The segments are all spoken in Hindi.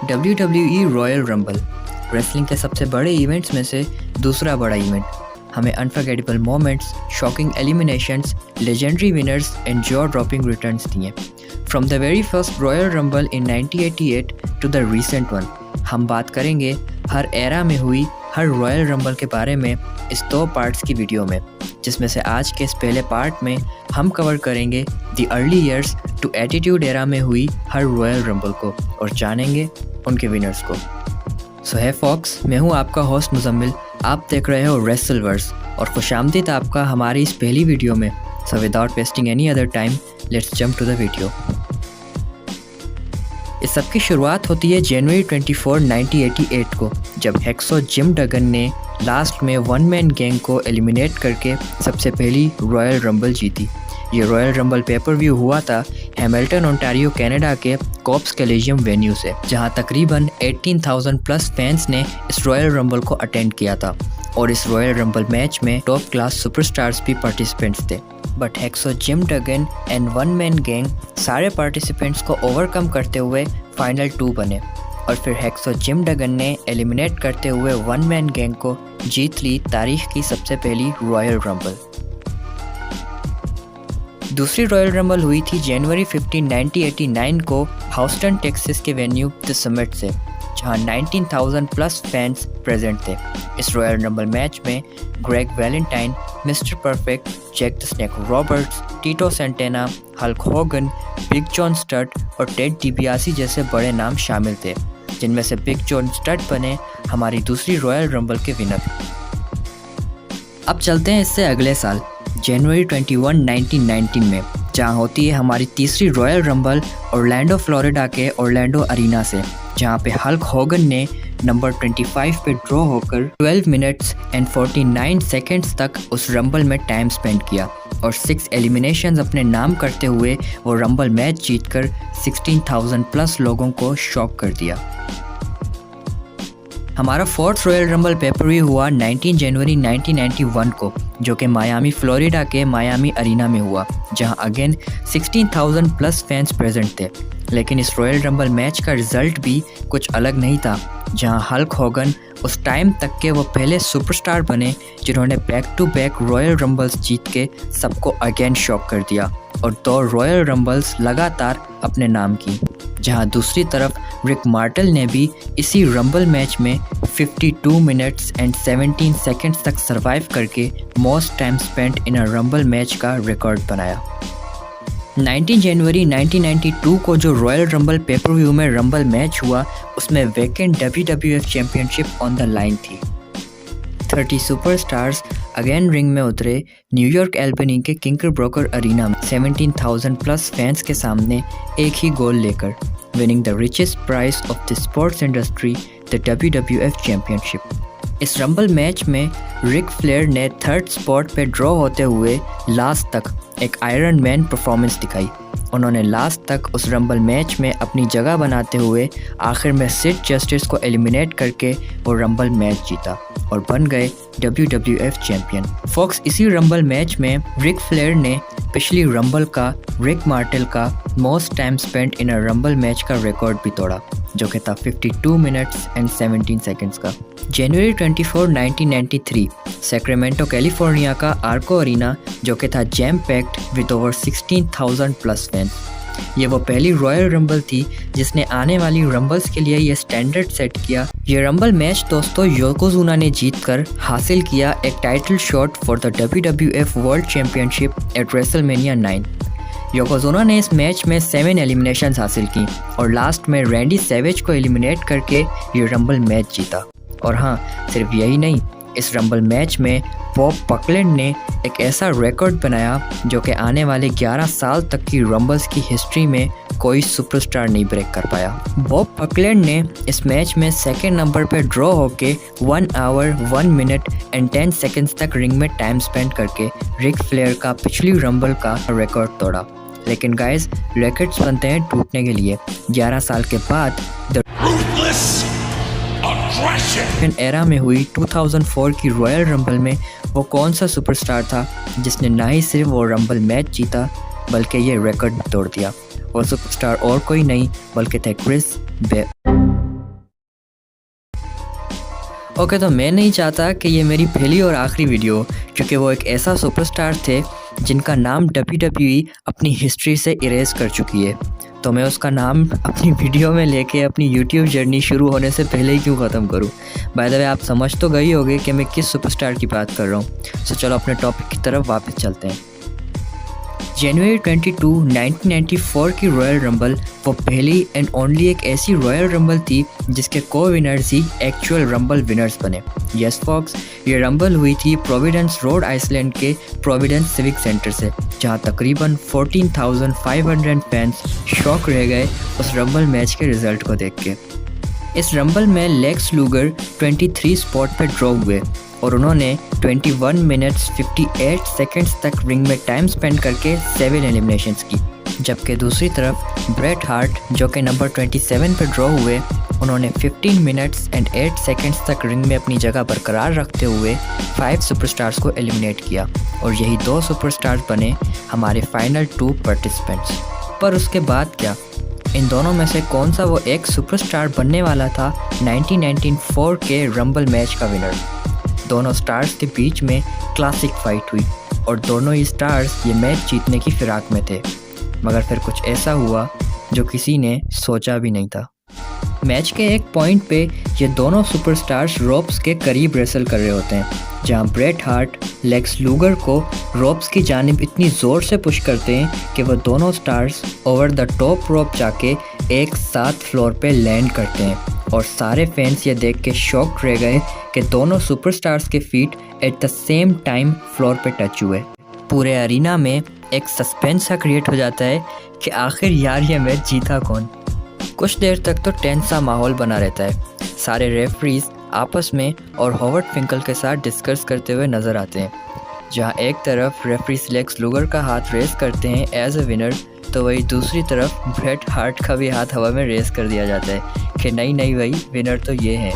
WWE रॉयल रंबल रेसलिंग के सबसे बड़े इवेंट्स में से दूसरा बड़ा इवेंट। हमें unforgettable moments, shocking eliminations, legendary winners and jaw dropping returns दिए। From the very first Royal Rumble in 1988 to the recent one, हम बात करेंगे हर एरा में हुई हर रॉयल रंबल के बारे में इस 2 पार्ट्स की वीडियो में, जिसमें से आज के इस पहले पार्ट में हम कवर करेंगे the early years to attitude era में हुई हर रॉयल रंबल को और जानेंगे उनके विनर्स को। सो है फॉक्स, मैं हूँ आपका होस्ट मुजम्मिल, आप देख रहे हो रेसलवर्स और खुशामदीद आपका हमारी इस पहली वीडियो में। So without wasting any other time, let's jump to the video. इस सब की शुरुआत होती है जनवरी 24, 1988 को, जब हेक्सो जिम डगन ने लास्ट में वन मैन गैंग को एलिमिनेट करके सबसे पहली रॉयल रंबल जीती। ये रॉयल रंबल पेपर व्यू हुआ था हैमिल्टन ओंटारियो कनाडा के कॉप्स कॉलेजियम वेन्यू से, जहां तकरीबन 18,000 प्लस फैंस ने इस रॉयल रंबल को अटेंड किया था और इस रॉयल रंबल मैच में टॉप क्लास सुपरस्टार्स भी पार्टिसिपेंट्स थे। But hacksaw Jim Duggan and one man gang सारे पार्टिसिपेंट्स को ओवरकम करते हुए फाइनल 2 बने और फिर हेक्सो जिम डगन ने एलिमिनेट करते हुए वन मैन गैंग को जीत ली तारीख की सबसे पहली रॉयल रंबल। दूसरी रॉयल रंबल हुई थी जनवरी 15, 1989 को हाउस्टन टेक्सास के वेन्यू द समिट से, जहां 19,000 प्लस फैंस प्रेजेंट थे। इस रॉयल रंबल मैच में Greg Valentine, mister Perfect, Jake the Snake Roberts, Tito Santana, Hulk Hogan, Big John Studd और टेड डिबियासी जैसे बड़े नाम शामिल थे, जिनमें से बिग जॉन स्टड बने हमारी दूसरी रॉयल रंबल के विनर। अब चलते हैं इससे अगले साल जनवरी 21, 1919 में, जहां होती है हमारी तीसरी रॉयल रंबल ऑरलैंडो फ्लोरिडा के ऑरलैंडो अरीना से, जहां पे हल्क होगन ने नंबर 25 पे ड्रॉ होकर 12 मिनट्स एंड 49 सेकेंड्स तक उस रंबल में टाइम स्पेंड किया और 6 एलिमिनेशंस अपने नाम करते हुए वो रंबल मैच जीतकर 16,000 प्लस लोगों को शॉक कर दिया। हमारा 4th royal rumble pay per view हुआ 19 जनवरी 1991 को, जो कि मायामी फ्लोरिडा के मायामी अरीना में हुआ, जहां अगेन 16,000 प्लस फैंस प्रेजेंट थे। लेकिन इस रॉयल रंबल मैच का रिजल्ट भी कुछ अलग नहीं था, जहां हल्क होगन उस टाइम तक के वो पहले सुपरस्टार बने जिन्होंने back to back royal rumbles जीत के सबको अगेन शॉक कर दिया और 2 रॉयल रंबल्स लगातार अपने नाम की। जहां दूसरी तरफ रिक मार्टल ने भी इसी रंबल मैच में 52 मिनट्स एंड 17 सेकेंड्स तक सरवाइव करके most time spent in a rumble match का रिकॉर्ड बनाया। 19 जनवरी 1992 को जो रॉयल रंबल पेपर व्यू में रंबल मैच हुआ, उसमें vacant WWF championship on the line थी। 30 सुपरस्टार्स अगेन रिंग में उतरे न्यूयॉर्क एल्बनी के किंकर ब्रोकर अरीना में 17,000 प्लस फैंस के सामने एक ही गोल लेकर, winning the richest prize of the sports industry, the WWF championship. इस रंबल मैच में रिक फ्लेयर ने 3rd स्पॉट पे ड्रॉ होते हुए लास्ट तक एक आयरन मैन परफॉर्मेंस दिखाई। उन्होंने लास्ट तक उस रंबल मैच में अपनी जगह बनाते हुए आखिर में सिड जस्टिस को एलिमिनेट करके वो रंबल मैच जीता और बन गए WWF चैंपियन। फॉक्स, इसी रंबल मैच में रिक फ्लेयर ने पिछली रंबल का रिक मार्टेल का most time spent in a rumble match का रिकॉर्ड भी तोड़ा, जो कि था 52 मिनट्स एंड 17 सेकेंड्स का। जनवरी 24, 1993 सैक्रामेंटो कैलिफोर्निया का आर्को अरीना, जो कि था jam packed with over 16,000 plus fans. ये वो पहली रॉयल रंबल थी जिसने आने वाली रंबल्स के लिए ये स्टैंडर्ड सेट किया। ये रंबल मैच दोस्तों योकोजुना ने जीतकर हासिल किया एक title shot for the WWF world championship eight WrestleMania 9। Yokozuna ने इस मैच में 7 एलिमिनेशंस हासिल की और लास्ट में रैंडी सैवेज को एलिमिनेट करके ये रंबल मैच जीता। और हाँ, सिर्फ यही नहीं, इस रंबल मैच में बॉब बकलैंड ने एक ऐसा रिकॉर्ड बनाया जो कि आने वाले 11 साल तक की रंबल्स की हिस्ट्री में कोई सुपरस्टार नहीं ब्रेक कर पाया। बॉब बकलैंड ने इस मैच में 2nd नंबर पर ड्रॉ होके 1 आवर 1 मिनट एंड 10 सेकेंड्स तक रिंग में टाइम स्पेंड करके रिक फ्लेयर का पिछली रंबल का रिकॉर्ड तोड़ा। लेकिन गाइस, रिकॉर्ड्स बनते हैं टूटने के लिए। 11 साल के बाद द एरा में हुई 2004 की रॉयल रंबल में वो कौन सा सुपरस्टार था जिसने ना ही सिर्फ वो रंबल मैच जीता बल्कि ये रिकॉर्ड तोड़ दिया। वो सुपरस्टार और कोई नहीं बल्कि थे क्रिस ओके, तो मैं नहीं चाहता कि ये मेरी पहली और आखिरी वीडियो हो, क्योंकि वो एक ऐसा सुपरस्टार थे जिनका नाम WWE अपनी हिस्ट्री से इरेज कर चुकी है। तो मैं उसका नाम अपनी वीडियो में लेके अपनी यूट्यूब जर्नी शुरू होने से पहले ही क्यों ख़त्म करूं। बाय द वे, आप समझ तो गई होगे कि मैं किस सुपरस्टार की बात कर रहा हूं। सो चलो अपने टॉपिक की तरफ वापस चलते हैं। जनवरी 22, 1994 की रॉयल रंबल वो पहली एंड ओनली एक ऐसी रॉयल रंबल थी जिसके को विनर्स ही एक्चुअल रंबल विनर्स बने। यस फॉक्स, ये रंबल हुई थी प्रोविडेंस, रोड आइसलैंड के प्रोविडेंस सिविक सेंटर से, जहां तकरीबन 14,500 फैंस शॉक रह गए उस रंबल मैच के रिजल्ट को देख के। इस रंबल में लेक्स लूगर 23 स्पॉट पर ड्रॉ हुए और उन्होंने 21 मिनट्स 58 सेकंड्स तक रिंग में टाइम स्पेंड करके 7 एलिमिनेशंस की, जबकि दूसरी तरफ ब्रेट हार्ट जो कि नंबर 27 पर ड्रॉ हुए, उन्होंने 15 मिनट्स एंड 8 सेकंड्स तक रिंग में अपनी जगह बरकरार रखते हुए 5 सुपरस्टार्स को एलिमिनेट किया और यही 2 सुपरस्टार्स बने हमारे फाइनल 2 पार्टिसिपेंट्स। पर उसके बाद क्या? इन दोनों में से कौन सा वो एक सुपरस्टार बनने वाला था 1994 के रंबल मैच का विनर? दोनों स्टार्स के बीच में क्लासिक फाइट हुई और दोनों ही स्टार्स ये मैच जीतने की फिराक में थे, मगर फिर कुछ ऐसा हुआ जो किसी ने सोचा भी नहीं था। मैच के एक पॉइंट पे ये दोनों सुपरस्टार्स रोप्स के करीब रेसल कर रहे होते हैं, जहां ब्रेट हार्ट लेक्स लूगर को रोप्स की जानिब इतनी ज़ोर से पुश करते हैं कि वह दोनों stars over the top rope जाके एक साथ फ्लोर पे लैंड करते हैं और सारे फैंस ये देख के शॉक रह गए कि दोनों सुपरस्टार्स के feet at the same time floor पे टच हुए। पूरे अरीना में एक सस्पेंस सा क्रिएट हो जाता है कि आखिर यार ये मैच जीता कौन। कुछ देर तक तो टेंस सा माहौल बना रहता है। सारे रेफरीज आपस में और हॉवर्ड फिंकल के साथ डिस्कस करते हुए नज़र आते हैं। जहां एक तरफ रेफरीज लेक्स लूगर का हाथ रेस करते हैं एज ए विनर, तो वही दूसरी तरफ ब्रेट हार्ट का भी हाथ हवा में रेस कर दिया जाता है कि नहीं भाई, विनर तो ये है।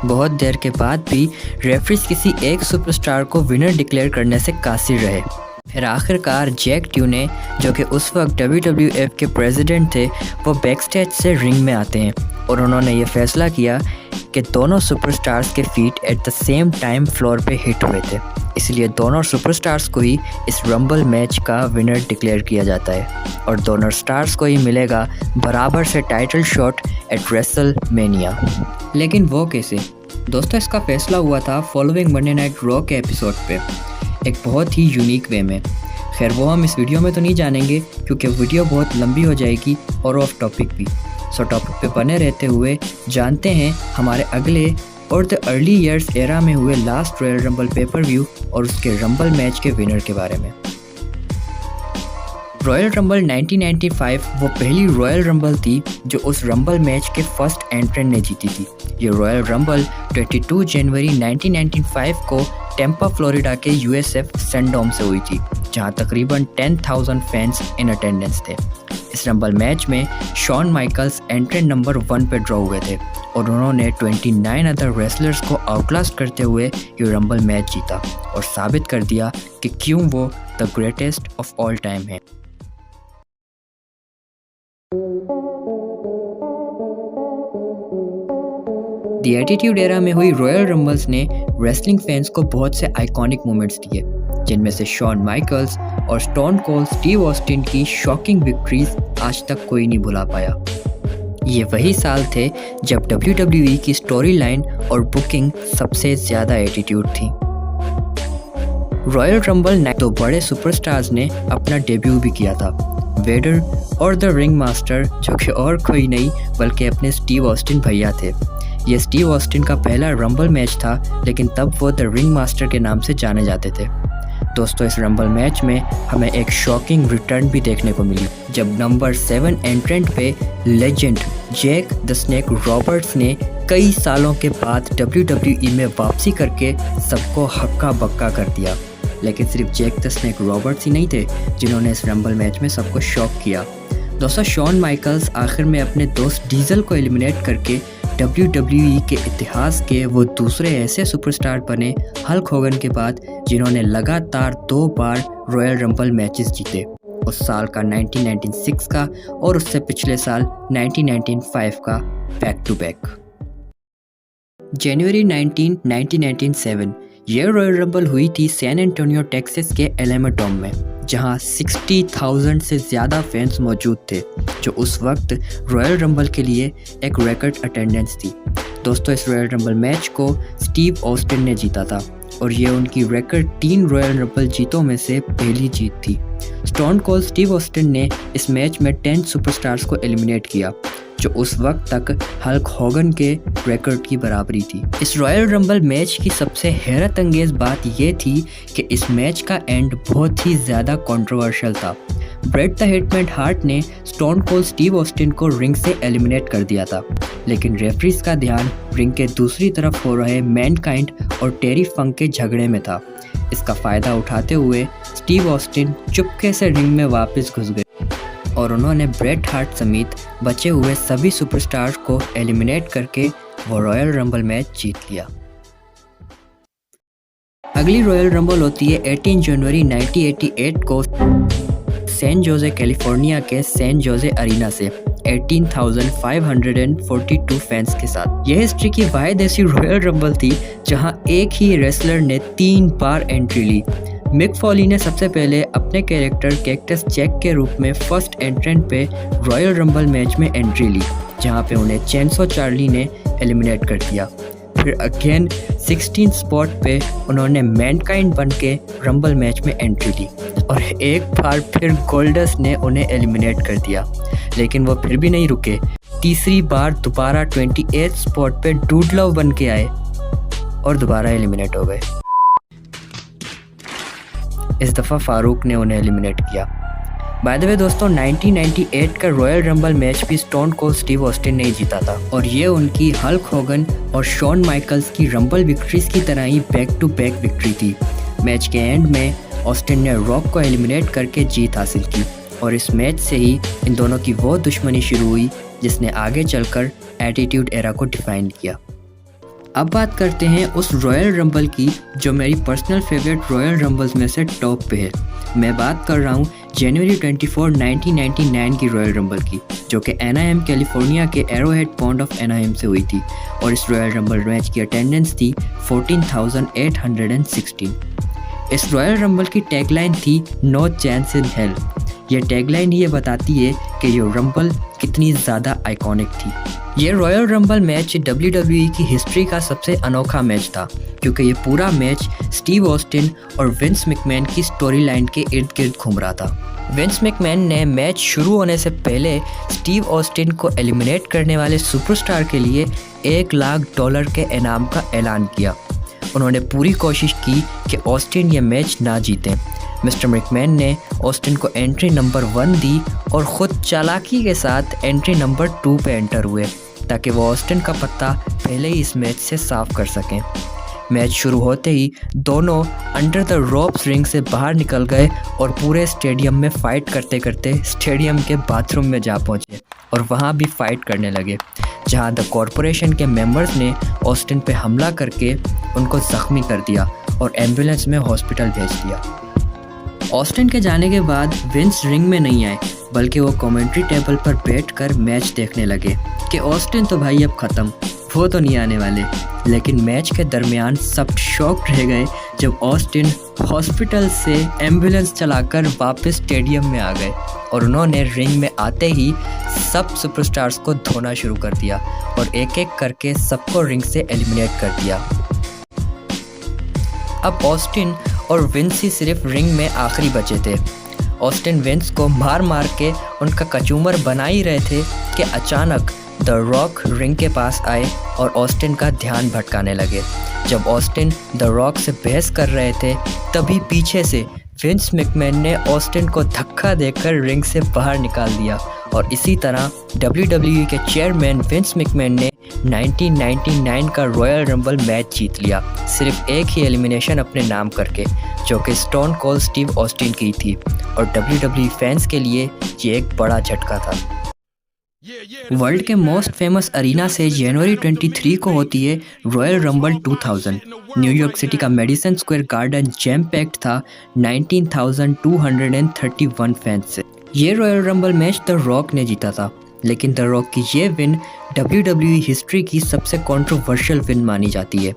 बहुत देर के बाद भी रेफरीज किसी एक सुपरस्टार को विनर डिक्लेयर करने से कासिर रहे। फिर आखिरकार जैक ट्यूने, जो कि उस वक्त WWF के प्रेसिडेंट थे, वो बैकस्टेज से रिंग में आते हैं और उन्होंने ये फैसला किया कि दोनों सुपरस्टार्स के feet at the same time floor पे हिट हुए थे, इसलिए दोनों सुपरस्टार्स को ही इस रंबल मैच का विनर डिक्लेयर किया जाता है और दोनों स्टार्स को ही मिलेगा बराबर से टाइटल शॉट एट रेसलमेनिया। लेकिन वो कैसे? दोस्तों, इसका फैसला हुआ था फॉलोइंग मंडे नाइट रॉ के एपिसोड पे, एक बहुत ही यूनिक वे में। खैर, वो हम इस वीडियो में तो नहीं जानेंगे क्योंकि वीडियो बहुत लंबी हो जाएगी और ऑफ टॉपिक भी। सो टॉपिक पे बने रहते हुए जानते हैं हमारे अगले और द अर्ली ईयर्स एरा में हुए last royal rumble pay per view और उसके रंबल मैच के विनर के बारे में। रॉयल रंबल 1995 वो पहली रॉयल रंबल थी जो उस रंबल मैच के फर्स्ट एंट्रेंट ने जीती थी। ये रॉयल रंबल 22 जनवरी 1995 को टेम्पा फ्लोरिडा के USF सनडोम से हुई थी, जहां तकरीबन 10,000 फैंस इन अटेंडेंस थे। इस रंबल मैच में शॉन माइकल्स एंट्रेंट नंबर 1 पे ड्रॉ हुए थे और उन्होंने 29 अदर रेसलर्स को आउटक्लास करते हुए ये रंबल मैच जीता और साबित कर दिया कि क्यों वो the greatest of all time है। द एटीट्यूड एरा में हुई रॉयल रंबल्स ने रेसलिंग फैंस को बहुत से आइकॉनिक मोमेंट्स दिए, जिनमें से शॉन माइकल्स और स्टोन कोल्ड स्टीव ऑस्टिन की शॉकिंग विक्ट्रीज आज तक कोई नहीं भुला पाया। ये वही साल थे जब WWE की स्टोरी लाइन और बुकिंग सबसे ज़्यादा एटीट्यूड थी। रॉयल रंबल में 2 बड़े सुपरस्टार्स ने अपना डेब्यू भी किया था, वेडर और द रिंग मास्टर, जो कि और कोई नहीं बल्कि अपने स्टीव ऑस्टिन भैया थे। ये स्टीव ऑस्टिन का पहला रंबल मैच था, लेकिन तब वो द रिंग मास्टर के नाम से जाने जाते थे। दोस्तों, इस रंबल मैच में हमें एक शॉकिंग रिटर्न भी देखने को मिली, जब नंबर 7 एंट्रेंट पे legend Jake the Snake Roberts ने कई सालों के बाद WWE में वापसी करके सबको हक्का बक्का कर दिया। लेकिन सिर्फ जैक द स्नेक रॉबर्ट्स ही नहीं थे जिन्होंने इस रंबल मैच में सबको शॉक किया। दोस्तों, शॉन माइकल्स आखिर में अपने दोस्त डीजल को एलिमिनेट करके WWE के इतिहास के वो दूसरे ऐसे सुपरस्टार बने हल्क होगन के बाद जिन्होंने लगातार 2 बार रॉयल रंबल मैचेस जीते, उस साल का 1996 का और उससे पिछले साल 1995 का बैक टू बैक। जनवरी 19, 1997 ये रॉयल रंबल हुई थी सैन एंटोनियो टेक्सास के एलेमाडोम में, जहां 60,000 से ज़्यादा फैंस मौजूद थे, जो उस वक्त रॉयल रंबल के लिए एक रिकॉर्ड अटेंडेंस थी। दोस्तों, इस रॉयल रंबल मैच को स्टीव ऑस्टिन ने जीता था और ये उनकी रिकॉर्ड 3 रॉयल रंबल जीतों में से पहली जीत थी। स्टोन कोल्ड स्टीव ऑस्टिन ने इस मैच में 10 सुपरस्टार्स को एलिमिनेट किया, जो उस वक्त तक हल्क होगन के रिकॉर्ड की बराबरी थी। इस रॉयल रंबल मैच की सबसे हैरत अंगेज बात यह थी कि इस मैच का एंड बहुत ही ज़्यादा कंट्रोवर्शियल था। ब्रेट द हिटमैन हार्ट ने स्टोन कोल्ड स्टीव ऑस्टिन को रिंग से एलिमिनेट कर दिया था, लेकिन रेफरीज का ध्यान रिंग के दूसरी तरफ हो रहे मैनकाइंड और टेरी फंक के झगड़े में था। इसका फ़ायदा उठाते हुए स्टीव ऑस्टिन चुपके से रिंग में वापस घुस गए और उन्होंने ब्रेट हार्ट समेत बचे हुए सभी सुपरस्टार्स को एलिमिनेट करके वो रॉयल रंबल मैच जीत लिया। अगली रॉयल रंबल होती है 18 जनवरी 1988 को सैन जोसे कैलिफोर्निया के सैन जोसे अरीना से 18,542 फैंस के साथ। यह हिस्ट्री की वाहिद ऐसी रॉयल रंबल थी जहां एक ही रेसलर ने 3 बार एंट्री ली। मिक फॉली ने सबसे पहले अपने कैरेक्टर कैक्टस जैक के रूप में फर्स्ट एंट्रेंट पे रॉयल रंबल मैच में एंट्री ली, जहां पे उन्हें चैंसो चार्ली ने एलिमिनेट कर दिया। फिर अगेन 16 स्पॉट पे उन्होंने मैनकाइंड बन के रंबल मैच में एंट्री ली और एक बार फिर गोल्डस्ट ने उन्हें एलिमिनेट कर दिया, लेकिन वो फिर भी नहीं रुके। तीसरी बार दोबारा 28 स्पॉट पे डूडलव बन के आए और दोबारा एलिमिनेट हो गए। इस दफ़ा फारूक ने उन्हें एलिमिनेट किया। बाय द वे दोस्तों, 1998 का रॉयल रंबल मैच भी स्टोन कोल्ड स्टीव ऑस्टिन ने जीता था और ये उनकी हल्क होगन और शॉन माइकल्स की रंबल विक्ट्रीज की तरह ही बैक टू बैक विक्ट्री थी। मैच के एंड में ऑस्टिन ने रॉक को एलिमिनेट करके जीत हासिल की और इस मैच से ही इन दोनों की वो दुश्मनी शुरू हुई जिसने आगे चलकर एटीट्यूड एरा को डिफाइन किया। अब बात करते हैं उस रॉयल रंबल की जो मेरी पर्सनल फेवरेट रॉयल रंबल्स में से टॉप पे है। मैं बात कर रहा हूँ जनवरी 24, 1999 की रॉयल रंबल की, जो कि एनाहेम कैलिफोर्निया के एरोहेड पॉन्ड ऑफ एनाहेम से हुई थी और इस रॉयल रंबल मैच की अटेंडेंस थी 14,816। इस रॉयल रंबल की टैगलाइन थी नो चांस इन हेल। यह टैगलाइन ये बताती है कि ये रंबल कितनी ज़्यादा आइकॉनिक थी। ये रॉयल रंबल मैच WWE की हिस्ट्री का सबसे अनोखा मैच था, क्योंकि ये पूरा मैच स्टीव ऑस्टिन और विंस मैकमैन की स्टोरी लाइन के इर्द गिर्द घूम रहा था। विंस मैकमैन ने मैच शुरू होने से पहले स्टीव ऑस्टिन को एलिमिनेट करने वाले सुपरस्टार के लिए $1,00,000 के इनाम का ऐलान किया। उन्होंने पूरी कोशिश की कि ऑस्टिन ये मैच ना जीतें। मिस्टर मैकमैन ने ऑस्टिन को एंट्री नंबर 1 दी और ख़ुद चालाकी के साथ एंट्री नंबर 2 पे एंटर हुए, ताकि वो ऑस्टिन का पत्ता पहले ही इस मैच से साफ कर सकें। मैच शुरू होते ही दोनों अंडर द रोप्स रिंग से बाहर निकल गए और पूरे स्टेडियम में फ़ाइट करते करते स्टेडियम के बाथरूम में जा पहुँचे और वहाँ भी फ़ाइट करने लगे, जहाँ द कॉरपोरेशन के मेंबर्स ने ऑस्टिन पे हमला करके उनको ज़ख्मी कर दिया और एम्बुलेंस में हॉस्पिटल भेज दिया। ऑस्टिन के जाने के बाद विंस रिंग में नहीं आए, बल्कि वो कमेंट्री टेबल पर बैठकर मैच देखने लगे कि ऑस्टिन तो भाई अब ख़त्म, वो तो नहीं आने वाले। लेकिन मैच के दरमियान सब शॉक्ड रह गए जब ऑस्टिन हॉस्पिटल से एम्बुलेंस चलाकर वापस स्टेडियम में आ गए और उन्होंने रिंग में आते ही सब सुपरस्टार्स को धोना शुरू कर दिया और एक एक करके सबको रिंग से एलिमिनेट कर दिया। अब ऑस्टिन और विंस ही सिर्फ रिंग में आखिरी बचे थे। ऑस्टिन विंस को मार मार के उनका कचूमर बना ही रहे थे कि अचानक द रॉक रिंग के पास आए और ऑस्टिन का ध्यान भटकाने लगे। जब ऑस्टिन द रॉक से बहस कर रहे थे, तभी पीछे से विंस मैकमैन ने ऑस्टिन को धक्का देकर रिंग से बाहर निकाल दिया और इसी तरह WWE के चेयरमैन विंस मैकमैन ने 1999 का रॉयल रंबल मैच जीत लिया, सिर्फ एक ही एलिमिनेशन अपने नाम करके, जो कि स्टोन कोल्ड स्टीव ऑस्टिन की थी और WWE फैंस के लिए ये एक बड़ा झटका था। वर्ल्ड के मोस्ट फेमस अरीना से जनवरी 23 को होती है रॉयल रंबल 2000। न्यूयॉर्क सिटी का Madison Square garden jam packed था 19,231 फैंस से। ये royal Rumble match the rock ने जीता था लेकिन द रॉक की ये विन WWE हिस्ट्री की सबसे कंट्रोवर्शियल विन मानी जाती है।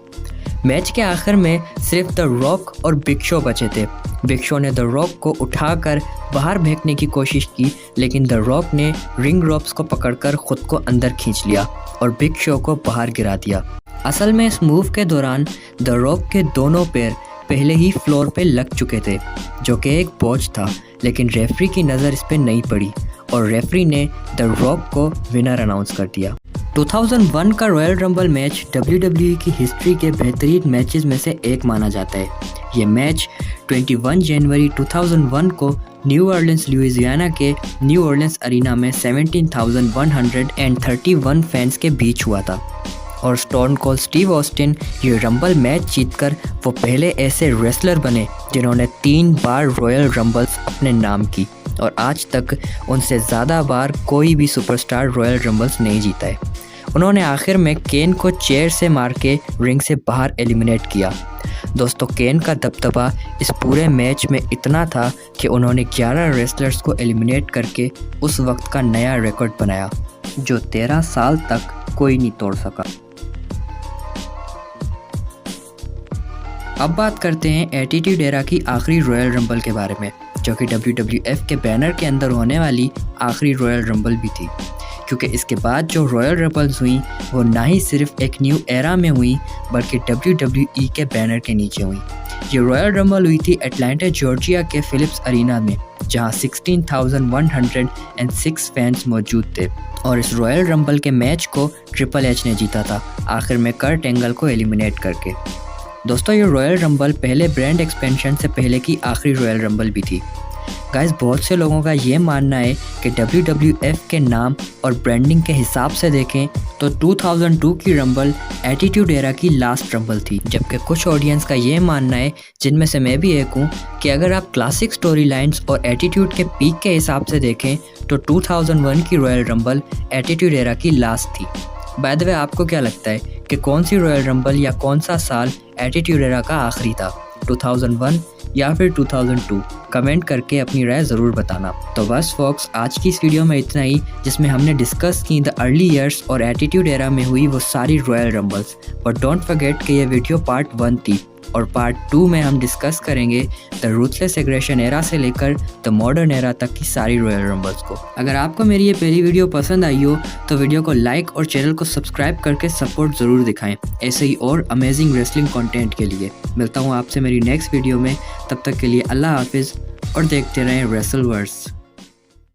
मैच के आखिर में सिर्फ द रॉक और बिग शो बचे थे। बिग शो ने द रॉक को उठाकर बाहर फेंकने की कोशिश की, लेकिन द रॉक ने रिंग रोप्स को पकड़कर खुद को अंदर खींच लिया और बिग शो को बाहर गिरा दिया। असल में इस मूव के दौरान द रॉक के दोनों पैर पहले ही फ्लोर पे लग चुके थे, जो कि एक बोझ था, लेकिन रेफरी की नज़र इस पे नहीं पड़ी और रेफरी ने द रॉक को विनर अनाउंस कर दिया। 2001 का रॉयल रंबल मैच WWE की हिस्ट्री के बेहतरीन मैचेस में से एक माना जाता है। ये मैच 21 जनवरी 2001 को न्यू ऑर्लिन्स लुइसियाना के न्यू ऑर्लिन्स अरीना में 17,131 फैंस के बीच हुआ था और स्टोन कोल्ड स्टीव ऑस्टिन ये रंबल मैच जीतकर वो पहले ऐसे रेसलर बने जिन्होंने 3 बार रॉयल रंबल्स अपने नाम की और आज तक उनसे ज़्यादा बार कोई भी सुपरस्टार रॉयल रंबल्स नहीं जीता है। उन्होंने आखिर में केन को चेयर से मार के रिंग से बाहर एलिमिनेट किया। दोस्तों, केन का दबदबा इस पूरे मैच में इतना था कि उन्होंने 11 रेसलर्स को एलिमिनेट करके उस वक्त का नया रिकॉर्ड बनाया, जो 13 साल तक कोई नहीं तोड़ सका। अब बात करते हैं एटीट्यूड एरा की आखिरी रॉयल रंबल के बारे में, जो कि WWF के बैनर के अंदर होने वाली आखिरी रॉयल रंबल भी थी, क्योंकि इसके बाद जो रॉयल रंबल्स हुई वो ना ही सिर्फ एक न्यू एरा में हुई बल्कि WWE के बैनर के नीचे हुई। ये रॉयल रंबल हुई थी एटलांटा जॉर्जिया के फिलिप्स अरीना में, जहां 16,106 फैंस मौजूद थे और इस रॉयल रंबल के मैच को ट्रिपल एच ने जीता था, आखिर में कर्ट एंगल को एलिमिनेट करके। दोस्तों, ये रॉयल रंबल पहले ब्रांड एक्सपेंशन से पहले की आखिरी रॉयल रंबल भी थी। गाइस, बहुत से लोगों का ये मानना है कि WWF के नाम और ब्रांडिंग के हिसाब से देखें तो 2002 की रंबल एटीट्यूड एरा की लास्ट रंबल थी, जबकि कुछ ऑडियंस का ये मानना है, जिनमें से मैं भी एक हूँ, कि अगर आप क्लासिक स्टोरी लाइन्स और एटीट्यूड के पीक के हिसाब से देखें तो 2001 की रॉयल रंबल एटीट्यूड एरा की लास्ट थी। बाय द वे, आपको क्या लगता है कि कौन सी रॉयल रंबल या कौन सा साल एटीट्यूड एरा का आखिरी था, 2001 या फिर 2002? कमेंट करके अपनी राय ज़रूर बताना। तो बस फॉक्स, आज की इस वीडियो में इतना ही, जिसमें हमने डिस्कस की द अर्ली ईयर्स और एटीट्यूड एरा में हुई वो सारी royal rumbles. But don't forget कि ये वीडियो पार्ट 1 थी और पार्ट 2 में हम डिस्कस करेंगे द रूथलेस एग्रेशन एरा से लेकर द मॉडर्न एरा तक की सारी रॉयल रंबल्स को। अगर आपको मेरी ये पहली वीडियो पसंद आई हो तो वीडियो को लाइक और चैनल को सब्सक्राइब करके सपोर्ट ज़रूर दिखाएं, ऐसे ही और अमेजिंग रेसलिंग कंटेंट के लिए। मिलता हूँ आपसे मेरी नेक्स्ट वीडियो में, तब तक के लिए अल्लाह हाफिज़ और देखते रहें रेसलवर्स।